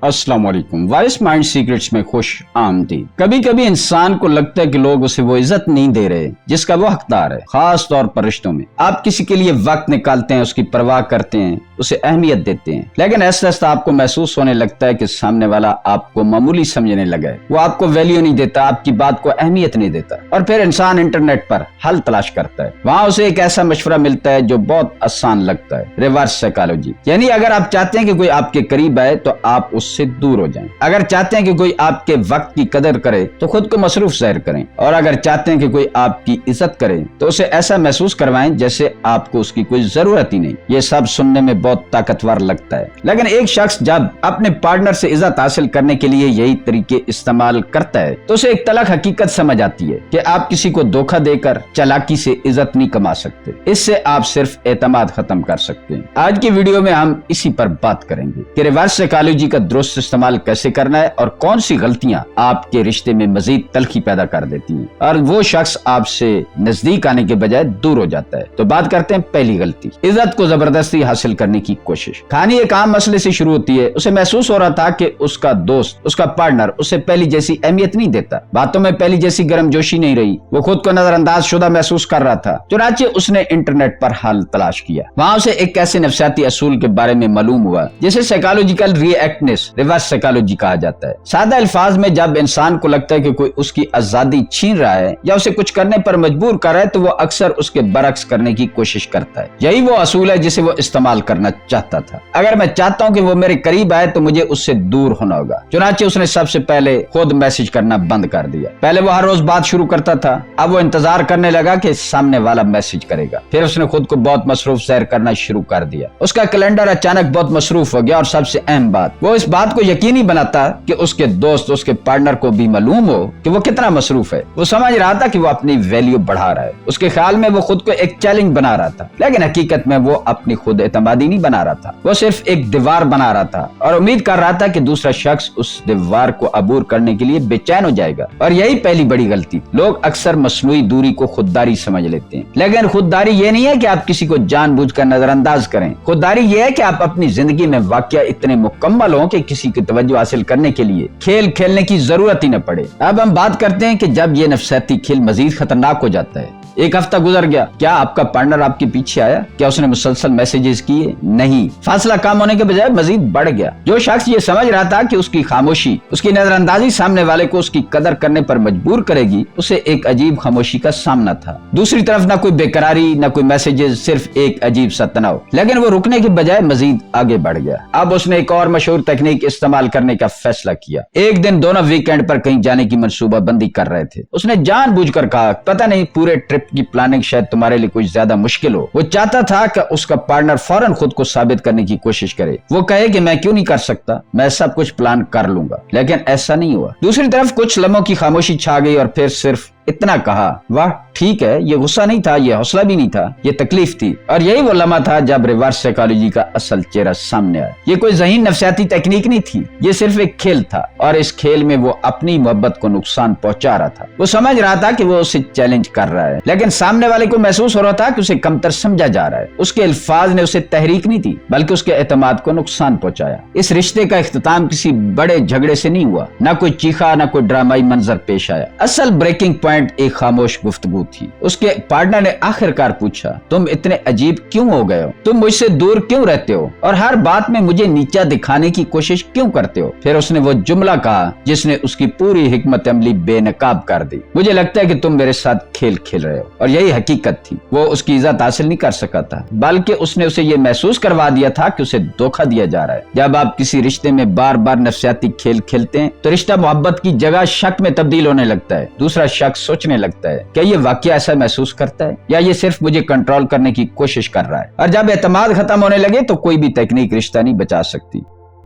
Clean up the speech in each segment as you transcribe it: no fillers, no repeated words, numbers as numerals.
अस्सलाम वालेकुम। वारिस mind secrets में खुश आमदीद। कभी कभी इंसान को लगता है कि लोग उसे वो इज्जत नहीं दे रहे जिसका वो हकदार है, खास तौर पर रिश्तों में। आप किसी के लिए वक्त निकालते हैं, उसकी परवाह करते हैं, उसे अहमियत देते हैं, लेकिन ऐसा ऐसा आपको महसूस होने लगता है कि सामने वाला आपको मामूली समझने लगा है, वो आपको वैल्यू नहीं देता, आपकी बात को अहमियत नहीं देता। और फिर इंसान इंटरनेट पर हल तलाश करता है। वहाँ उसे एक ऐसा मशवरा मिलता है जो बहुत आसान लगता है, रिवर्स साइकोलॉजी। यानी अगर आप चाहते हैं कि कोई आपके करीब आए तो आप उससे दूर हो जाएं। अगर चाहते हैं कि कोई आपके वक्त की कदर करे तो खुद को मसरूफ जाहिर करें, और अगर चाहते हैं कि कोई आपकी इज्जत करे तो उसे ऐसा महसूस करवाएं जैसे आपको उसकी कोई जरूरत ही नहीं। ये सब सुनने में बहुत ताकतवर लगता है, लेकिन एक शख्स जब अपने पार्टनर से इज्जत हासिल करने के लिए यही तरीके इस्तेमाल करता है तो उसे एक तलख हकीकत समझ आती है कि आप किसी को धोखा देकर चालाकी से इज्जत नहीं कमा सकते। इससे आप सिर्फ एतमाद खत्म कर सकते हैं। आज की वीडियो में हम इसी पर बात करेंगे कि रिवर्स साइकोलॉजी का दुरुस्त इस्तेमाल कैसे करना है और कौन सी गलतियां आपके रिश्ते में मजीद तलखी पैदा कर देती हैं और वो शख्स आपसे नजदीक आने के बजाय दूर हो जाता है। तो बात करते हैं पहली गलती, इज्जत को जबरदस्ती हासिल करने की कोशिश। कहानी एक आम मसले से शुरू होती है। उसे महसूस हो रहा था कि उसका दोस्त, उसका पार्टनर उसे पहली जैसी अहमियत नहीं देता, बातों में पहली जैसी गर्मजोशी नहीं रही, वो खुद को नजरअंदाज शुदा महसूस कर रहा था। चुनांचे उसने इंटरनेट पर हल तलाश किया। वहाँ उसे एक ऐसे नफसियाती असूल के बारे में मालूम हुआ जिसे साइकोलॉजिकल रिएक्टनेस, रिवर्स साइकोलॉजी कहा जाता है। सादा अल्फाज में जब इंसान को लगता है कि कोई उसकी आजादी छीन रहा है या उसे कुछ करने पर मजबूर कर रहा है तो वो अक्सर उसके बरक्स करने की कोशिश करता है। यही वो असूल है जिसे वो इस्तेमाल करना चाहता था। अगर मैं चाहता हूँ कि वो मेरे करीब आए तो मुझे उससे दूर होना होगा। चुनांचे उसने सबसे पहले खुद मैसेज करना बंद कर दिया। पहले वो हर रोज बात शुरू करता था, अब वो इंतजार करने लगा कि सामने वाला मैसेज करेगा। फिर उसने खुद को बहुत मसरूफ जाहिर करना शुरू कर दिया। उसका कैलेंडर अचानक बहुत मसरूफ हो गया और सबसे अहम बात, वो इस बात को यकीनी बनाता कि उसके दोस्त, उसके पार्टनर को भी मालूम हो कि वो कितना मसरूफ है। वो समझ रहा था कि वो अपनी वैल्यू बढ़ा रहा है। उसके ख्याल में वो खुद को एक चैलेंज बना रहा था, लेकिन हकीकत में वो अपनी खुद एतमादी नहीं बना रहा था। वो सिर्फ एक दीवार बना रहा था और उम्मीद कर रहा था कि दूसरा शख्स उस दीवार को अबूर करने के लिए बेचैन हो जाएगा। और यही पहली बड़ी गलती। लोग अक्सर मसनूई दूरी को खुददारी समझ लेते हैं, लेकिन खुददारी ये नहीं है कि आप किसी को जानबूझकर नजरअंदाज करें। खुददारी ये है कि आप अपनी जिंदगी में वाकया इतने मुकम्मल हो कि किसी की तवज्जो हासिल करने के लिए खेल खेलने की जरूरत ही न पड़े। अब हम बात करते हैं कि जब ये नफसियाती खेल मजीद खतरनाक हो जाता है। एक हफ्ता गुजर गया, क्या आपका पार्टनर आपके पीछे आया? क्या उसने मुसलसल मैसेजेस किए? नहीं। फासला कम होने के बजाय मजीद बढ़ गया। जो शख्स ये समझ रहा था कि उसकी खामोशी, उसकी नजरअंदाजी सामने वाले को उसकी कदर करने पर मजबूर करेगी, उसे एक अजीब खामोशी का सामना था। दूसरी तरफ न कोई बेकरारी, न कोई मैसेजेस, सिर्फ एक अजीब सा तनाव। लेकिन वो रुकने के बजाय मजीद आगे बढ़ गया। अब उसने एक और मशहूर तकनीक इस्तेमाल करने का फैसला किया। एक दिन दोनों वीकेंड पर कहीं जाने की मंसूबाबंदी कर रहे थे। उसने जानबूझकर कहा, पता नहीं पूरे ट्रिप की प्लानिंग शायद तुम्हारे लिए कुछ ज्यादा मुश्किल हो। वो चाहता था कि उसका पार्टनर फौरन खुद को साबित करने की कोशिश करे। वो कहे कि मैं क्यों नहीं कर सकता, मैं सब कुछ प्लान कर लूंगा। लेकिन ऐसा नहीं हुआ। दूसरी तरफ कुछ लम्हों की खामोशी छा गई और फिर सिर्फ इतना कहा, वाह ठीक है। ये गुस्सा नहीं था, ये हौसला भी नहीं था, ये तकलीफ थी। और यही वो लम्हा था जब रिवर्स साइकोलॉजी का असल चेहरा सामने आया। ये कोई ज़हीन नफसियाती तकनीक नहीं थी, ये सिर्फ एक खेल था, और इस खेल में वो अपनी मोहब्बत को नुकसान पहुंचा रहा था। वो समझ रहा था कि वो उसे चैलेंज कर रहा है, लेकिन सामने वाले को महसूस हो रहा था कि उसे कमतर समझा जा रहा है। उसके अल्फाज ने उसे तहरीक नहीं दी, बल्कि उसके एतमाद को नुकसान पहुंचाया। इस रिश्ते का इख्तिताम किसी बड़े झगड़े से नहीं हुआ, न कोई चीखा, न कोई ड्रामाई मंजर पेश आया। असल ब्रेकिंग पॉइंट एक खामोश गुफ्तगू थी। उसके पार्टनर ने आखिरकार पूछा, तुम इतने अजीब क्यों हो गए हो? तुम मुझसे दूर क्यों रहते हो और हर बात में मुझे नीचा दिखाने की कोशिश क्यों करते हो? फिर उसने वो जुमला कहा जिसने उसकी पूरी हिकमत अमली बेनकाब कर दी, मुझे लगता है कि तुम मेरे साथ खेल खेल रहे हो। और यही हकीकत थी। वो उसकी इज्जत हासिल नहीं कर सका था, बल्कि उसने उसे ये महसूस करवा दिया था कि उसे धोखा दिया जा रहा है। जब आप किसी रिश्ते में बार बार नफसियाती खेल खेलते हैं तो रिश्ता मोहब्बत की जगह शक में तब्दील होने लगता है। दूसरा शख्स सोचने लगता है, क्या ये वाकया ऐसा महसूस करता है या ये सिर्फ मुझे कंट्रोल करने की कोशिश कर रहा है? और जब एतमाद खत्म होने लगे तो कोई भी तकनीक रिश्ता नहीं बचा सकती।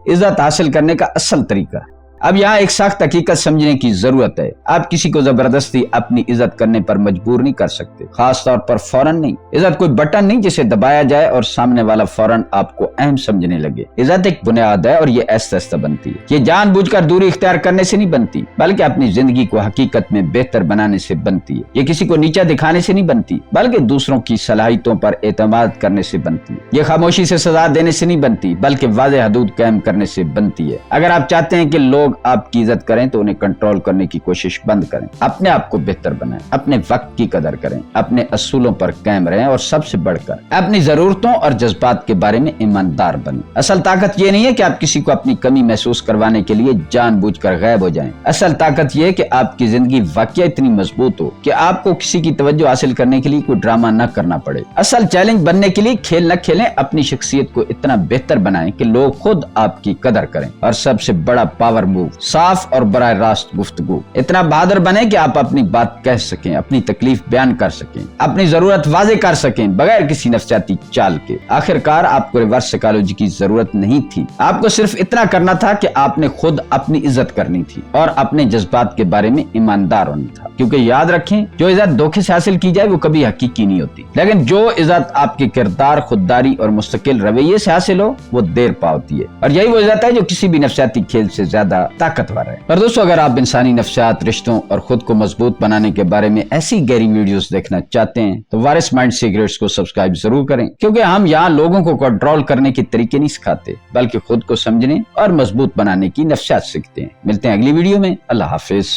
इज्जत हासिल करने का असल तरीका, अब यहाँ एक सख्त हकीकत समझने की जरूरत है। आप किसी को जबरदस्ती अपनी इज्जत करने पर मजबूर नहीं कर सकते, खास तौर पर फौरन नहीं। इज्जत कोई बटन नहीं जिसे दबाया जाए और सामने वाला फौरन आपको अहम समझने लगे। इज्जत एक बुनियाद है और ये ऐसे ऐसे बनती है। ये जानबूझकर दूरी इख्तियार करने से नहीं बनती, बल्कि अपनी जिंदगी को हकीकत में बेहतर बनाने से बनती है। ये किसी को नीचा दिखाने से नहीं बनती, बल्कि दूसरों की सलाहियतों पर एतमाद करने से बनती है। ये खामोशी से सजा देने से नहीं बनती, बल्कि वाज़ेह हदूद कायम करने से बनती है। अगर आप चाहते हैं कि लोग आपकी इज्जत करें तो उन्हें कंट्रोल करने की कोशिश बंद करें, अपने आप को बेहतर बनाएं, अपने वक्त की कदर करें, अपने असूलों पर कायम रहें और सबसे बढ़कर अपनी जरूरतों और जज्बात के बारे में ईमानदार बनें। असल ताकत ये नहीं है कि आप किसी को अपनी कमी महसूस करवाने के लिए जानबूझकर गायब हो जाएं। असल ताकत ये है कि आपकी जिंदगी वाकई इतनी मजबूत हो कि आपको किसी की तवज्जो हासिल करने के लिए कोई ड्रामा न करना पड़े। असल चैलेंज बनने के लिए खेल न खेलें, अपनी शख्सियत को इतना बेहतर बनाएं कि लोग खुद आपकी कदर करें। और सबसे बड़ा पावर मूव, साफ और बराह रास्त गुफ्तगू। इतना बहादुर बने कि आप अपनी बात कह सकें, अपनी तकलीफ बयान कर सकें, अपनी जरूरत वाजे कर सकें बगैर किसी नफ्सियाती चाल के। आखिरकार आपको रिवर्स साइकोलॉजी की जरूरत नहीं थी, आपको सिर्फ इतना करना था कि आपने खुद अपनी इज्जत करनी थी और अपने जज्बात के बारे में ईमानदार होना था। क्योंकि याद रखें, जो इज्जत धोखे से हासिल की जाए वो कभी हकीकी नहीं होती, लेकिन जो इज्जत आपके किरदार, खुददारी और मुस्तकिल रवैये से हासिल हो वो देर पा होती है। और यही वो इज्जत है जो किसी भी नफ्सियाती खेल से ज्यादा ताकतवर है। और दोस्तों, अगर आप इंसानी नफ्सियात, रिश्तों और खुद को मजबूत बनाने के बारे में ऐसी गहरी वीडियोस देखना चाहते हैं तो वारिस माइंड सीक्रेट्स को सब्सक्राइब जरूर करें, क्योंकि हम यहाँ लोगों को कंट्रोल करने के तरीके नहीं सिखाते, बल्कि खुद को समझने और मजबूत बनाने की नफ्सियात सीखते हैं। मिलते हैं अगली वीडियो में। अल्लाह हाफिज।